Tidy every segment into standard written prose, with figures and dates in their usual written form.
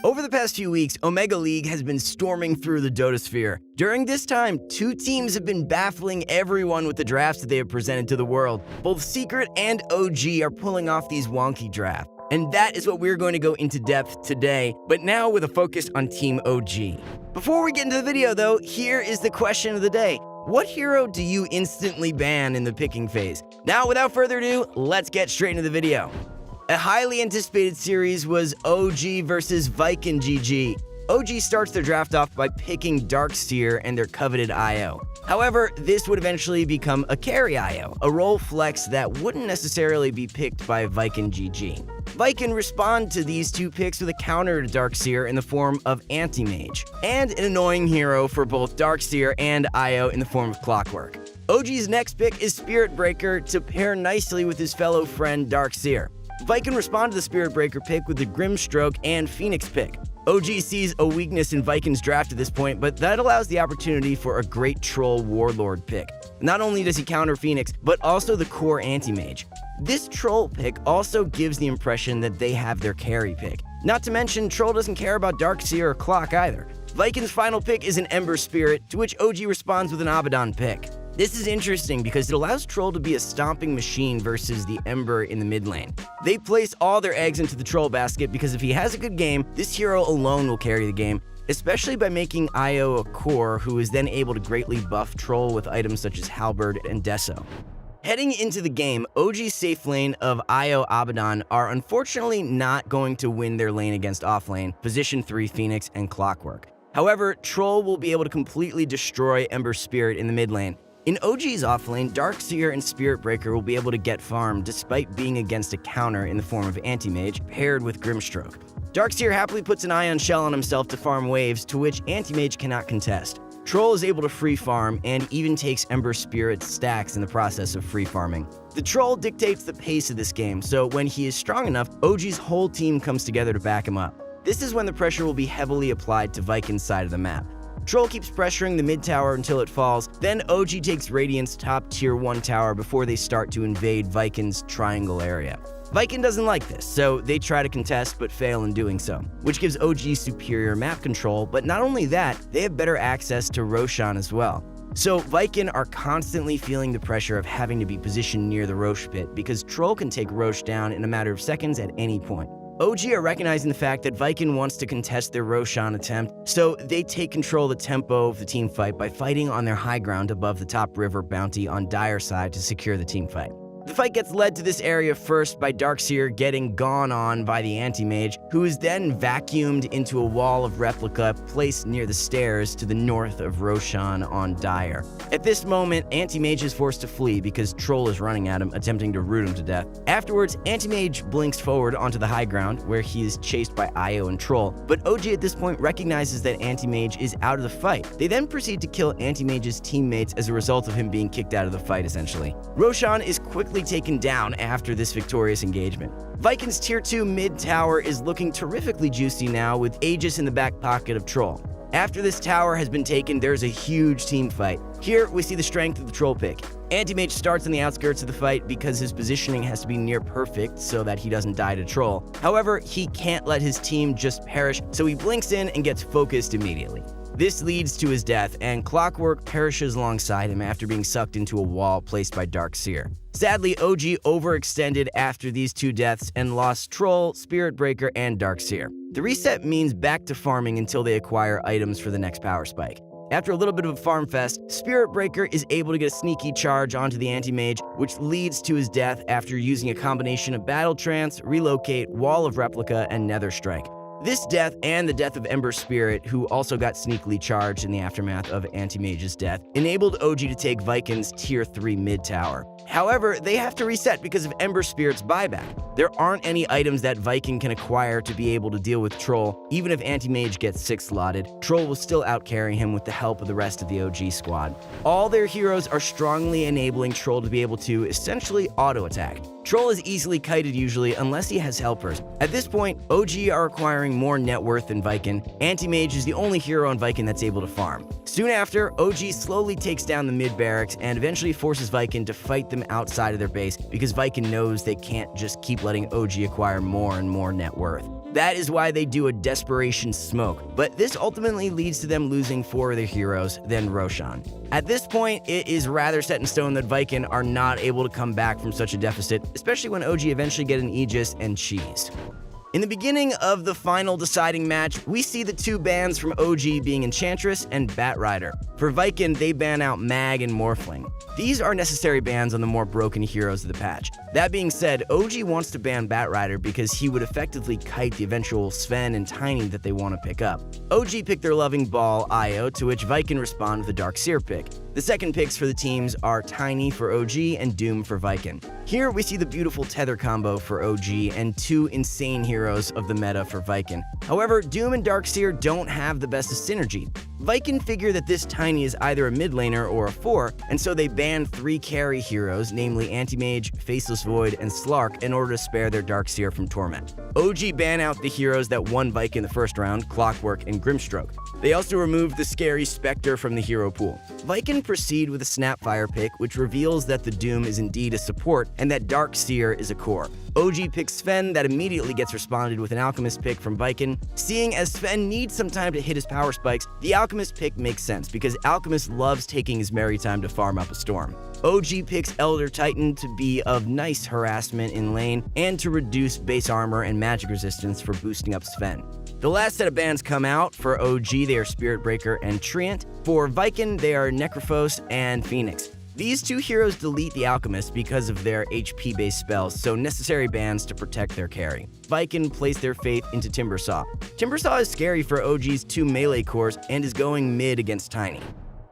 Over the past few weeks, Omega League has been storming through the Dota sphere. During this time, two teams have been baffling everyone with the drafts that they have presented to the world. Both Secret and OG are pulling off these wonky drafts. And that is what we're going to go into depth today, but now with a focus on Team OG. Before we get into the video though, here is the question of the day. What hero do you instantly ban in the picking phase? Now, without further ado, let's get straight into the video. A highly anticipated series was OG versus Viking GG. OG starts their draft off by picking Darkseer and their coveted IO. However, this would eventually become a carry IO, a role flex that wouldn't necessarily be picked by Viking GG. Viking respond to these two picks with a counter to Darkseer in the form of Anti-Mage, and an annoying hero for both Darkseer and IO in the form of Clockwork. OG's next pick is Spirit Breaker to pair nicely with his fellow friend Darkseer. Viking respond to the Spirit Breaker pick with the Grimstroke and Phoenix pick. OG sees a weakness in Viking's draft at this point, but that allows the opportunity for a great Troll Warlord pick. Not only does he counter Phoenix, but also the core Anti-Mage. This Troll pick also gives the impression that they have their carry pick. Not to mention, Troll doesn't care about Darkseer or Clock either. Viking's final pick is an Ember Spirit, to which OG responds with an Abaddon pick. This is interesting because it allows Troll to be a stomping machine versus the Ember in the mid lane. They place all their eggs into the Troll basket because if he has a good game, this hero alone will carry the game, especially by making IO a core who is then able to greatly buff Troll with items such as Halberd and Deso. Heading into the game, OG's safe lane of IO Abaddon are unfortunately not going to win their lane against offlane, position 3 Phoenix and Clockwork. However, Troll will be able to completely destroy Ember Spirit in the mid lane. In OG's offlane, Darkseer and Spirit Breaker will be able to get farmed despite being against a counter in the form of Anti-Mage paired with Grimstroke. Darkseer happily puts an Ion Shell on himself to farm waves, to which Anti-Mage cannot contest. Troll is able to free farm and even takes Ember Spirit's stacks in the process of free farming. The Troll dictates the pace of this game, so when he is strong enough, OG's whole team comes together to back him up. This is when the pressure will be heavily applied to Viking's side of the map. Troll keeps pressuring the mid tower until it falls, then OG takes Radiant's top tier 1 tower before they start to invade Viking's triangle area. Viking doesn't like this, so they try to contest but fail in doing so, which gives OG superior map control, but not only that, they have better access to Roshan as well. So Viking are constantly feeling the pressure of having to be positioned near the Rosh pit because Troll can take Rosh down in a matter of seconds at any point. OG are recognizing the fact that Viking wants to contest their Roshan attempt, so they take control of the tempo of the team fight by fighting on their high ground above the top river bounty on Dire side to secure the team fight. The fight gets led to this area first by Darkseer getting gone on by the Anti-Mage, who is then vacuumed into a wall of replica placed near the stairs to the north of Roshan on Dire. At this moment, Anti-Mage is forced to flee because Troll is running at him, attempting to root him to death. Afterwards, Anti-Mage blinks forward onto the high ground, where he is chased by IO and Troll, but OG at this point recognizes that Anti-Mage is out of the fight. They then proceed to kill Anti-Mage's teammates as a result of him being kicked out of the fight, essentially. Roshan is quickly taken down after this victorious engagement. Viking's tier 2 mid tower is looking terrifically juicy now with Aegis in the back pocket of Troll. After this tower has been taken, there's a huge team fight. Here we see the strength of the Troll pick. Anti-Mage starts on the outskirts of the fight because his positioning has to be near perfect so that he doesn't die to Troll. However, he can't let his team just perish, so he blinks in and gets focused immediately. This leads to his death, and Clockwork perishes alongside him after being sucked into a wall placed by Darkseer. Sadly, OG overextended after these two deaths and lost Troll, Spirit Breaker, and Darkseer. The reset means back to farming until they acquire items for the next power spike. After a little bit of a farm fest, Spirit Breaker is able to get a sneaky charge onto the Anti-Mage, which leads to his death after using a combination of Battle Trance, Relocate, Wall of Replica, and Nether Strike. This death and the death of Ember Spirit, who also got sneakily charged in the aftermath of Anti-Mage's death, enabled OG to take Viking's tier 3 mid tower. However, they have to reset because of Ember Spirit's buyback. There aren't any items that Viking can acquire to be able to deal with Troll. Even if Anti-Mage gets 6 slotted, Troll will still outcarry him with the help of the rest of the OG squad. All their heroes are strongly enabling Troll to be able to essentially auto-attack. Troll is easily kited usually unless he has helpers. At this point, OG are acquiring more net worth than Viking. Anti-Mage is the only hero on Viking that's able to farm. Soon after, OG slowly takes down the mid barracks and eventually forces Viking to fight them outside of their base because Viking knows they can't just keep letting OG acquire more and more net worth. That is why they do a desperation smoke, but this ultimately leads to them losing 4 of their heroes, then Roshan. At this point, it is rather set in stone that Viking are not able to come back from such a deficit, especially when OG eventually get an Aegis and cheese. In the beginning of the final deciding match, we see the 2 bans from OG being Enchantress and Batrider. For Viking, they ban out Mag and Morphling. These are necessary bans on the more broken heroes of the patch. That being said, OG wants to ban Batrider because he would effectively kite the eventual Sven and Tiny that they want to pick up. OG picked their loving ball, Io, to which Viking respond with a Dark Seer pick. The second picks for the teams are Tiny for OG and Doom for Viking. Here we see the beautiful tether combo for OG and 2 insane heroes of the meta for Viking. However, Doom and Darkseer don't have the best of synergy. Viking figure that this Tiny is either a mid laner or a 4, and so they ban 3 carry heroes, namely Anti-Mage, Faceless Void, and Slark, in order to spare their Darkseer from Torment. OG ban out the heroes that won Viking the first round, Clockwork and Grimstroke. They also removed the scary Spectre from the hero pool. Viking proceed with a Snapfire pick, which reveals that the Doom is indeed a support and that Darkseer is a core. OG picks Sven, that immediately gets responded with an Alchemist pick from Viking. Seeing as Sven needs some time to hit his power spikes, the Alchemist pick makes sense because Alchemist loves taking his merry time to farm up a storm. OG picks Elder Titan to be of nice harassment in lane and to reduce base armor and magic resistance for boosting up Sven. The last set of bans come out. For OG, they are Spirit Breaker and Treant. For Viking, they are Necrophos and Phoenix. These 2 heroes delete the Alchemist because of their HP-based spells, so necessary bans to protect their carry. Viking place their faith into Timbersaw. Timbersaw is scary for OG's 2 melee cores and is going mid against Tiny.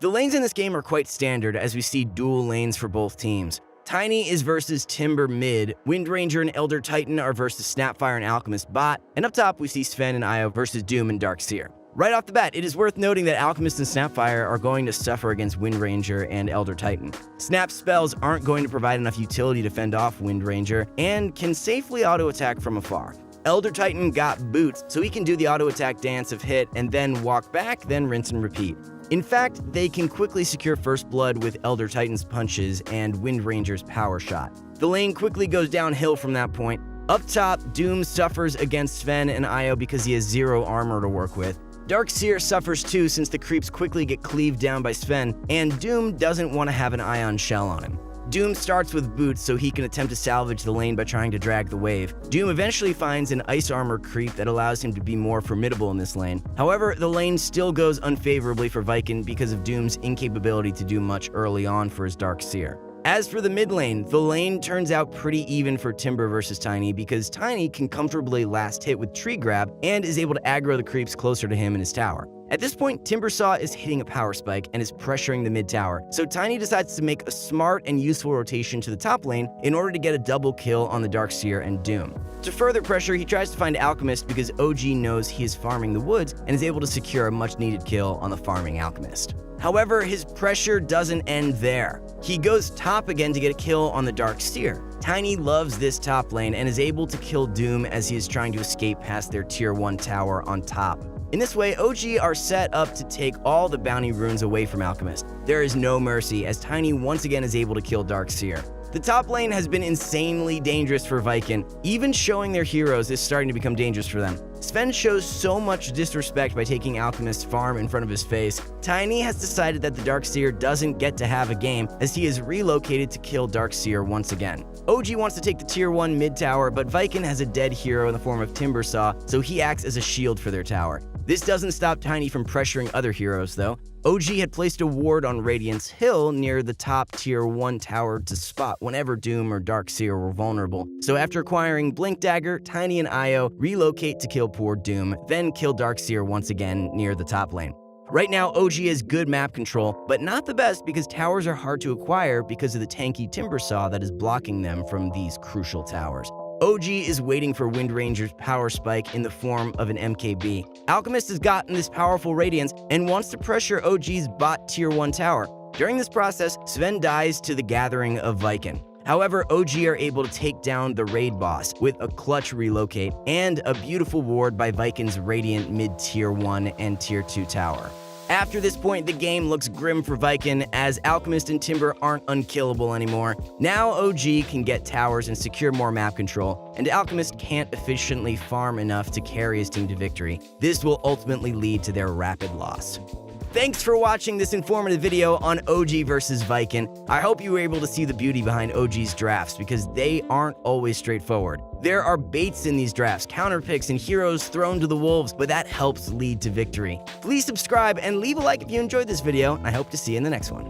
The lanes in this game are quite standard, as we see dual lanes for both teams. Tiny is versus Timber mid, Windranger and Elder Titan are versus Snapfire and Alchemist bot, and up top we see Sven and Io versus Doom and Darkseer. Right off the bat, it is worth noting that Alchemist and Snapfire are going to suffer against Windranger and Elder Titan. Snap spells aren't going to provide enough utility to fend off Windranger, and can safely auto-attack from afar. Elder Titan got boots, so he can do the auto-attack dance of hit and then walk back, then rinse and repeat. In fact, they can quickly secure first blood with Elder Titan's punches and Windranger's power shot. The lane quickly goes downhill from that point. Up top, Doom suffers against Sven and Io because he has 0 armor to work with. Darkseer suffers too since the creeps quickly get cleaved down by Sven, and Doom doesn't want to have an ion shell on him. Doom starts with boots so he can attempt to salvage the lane by trying to drag the wave. Doom eventually finds an ice armor creep that allows him to be more formidable in this lane. However, the lane still goes unfavorably for Viking because of Doom's incapability to do much early on for his Darkseer. As for the mid lane, the lane turns out pretty even for Timber versus Tiny because Tiny can comfortably last hit with Tree Grab and is able to aggro the creeps closer to him in his tower. At this point, Timbersaw is hitting a power spike and is pressuring the mid tower, so Tiny decides to make a smart and useful rotation to the top lane in order to get a double kill on the Darkseer and Doom. To further pressure, he tries to find Alchemist because OG knows he is farming the woods and is able to secure a much needed kill on the farming Alchemist. However, his pressure doesn't end there. He goes top again to get a kill on the Darkseer. Tiny loves this top lane and is able to kill Doom as he is trying to escape past their tier 1 tower on top. In this way, OG are set up to take all the bounty runes away from Alchemist. There is no mercy as Tiny once again is able to kill Darkseer. The top lane has been insanely dangerous for Viking. Even showing their heroes is starting to become dangerous for them. Sven shows so much disrespect by taking Alchemist's farm in front of his face. Tiny has decided that the Darkseer doesn't get to have a game as he is relocated to kill Darkseer once again. OG wants to take the tier 1 mid tower, but Viking has a dead hero in the form of Timbersaw, so he acts as a shield for their tower. This doesn't stop Tiny from pressuring other heroes though. OG had placed a ward on Radiance Hill near the top tier 1 tower to spot whenever Doom or Darkseer were vulnerable. So after acquiring Blink Dagger, Tiny and Io relocate to kill poor Doom, then kill Darkseer once again near the top lane. Right now, OG has good map control, but not the best because towers are hard to acquire because of the tanky Timbersaw that is blocking them from these crucial towers. OG is waiting for Windranger's power spike in the form of an MKB. Alchemist has gotten this powerful Radiance and wants to pressure OG's bot tier 1 tower. During this process, Sven dies to the gathering of Viking. However, OG are able to take down the raid boss with a clutch relocate and a beautiful ward by Viking's Radiant mid tier 1 and tier 2 tower. After this point, the game looks grim for Viking, as Alchemist and Timber aren't unkillable anymore. Now OG can get towers and secure more map control, and Alchemist can't efficiently farm enough to carry his team to victory. This will ultimately lead to their rapid loss. Thanks for watching this informative video on OG versus Viking. I hope you were able to see the beauty behind OG's drafts, because they aren't always straightforward. There are baits in these drafts, counter picks, and heroes thrown to the wolves, but that helps lead to victory. Please subscribe and leave a like if you enjoyed this video. I hope to see you in the next one.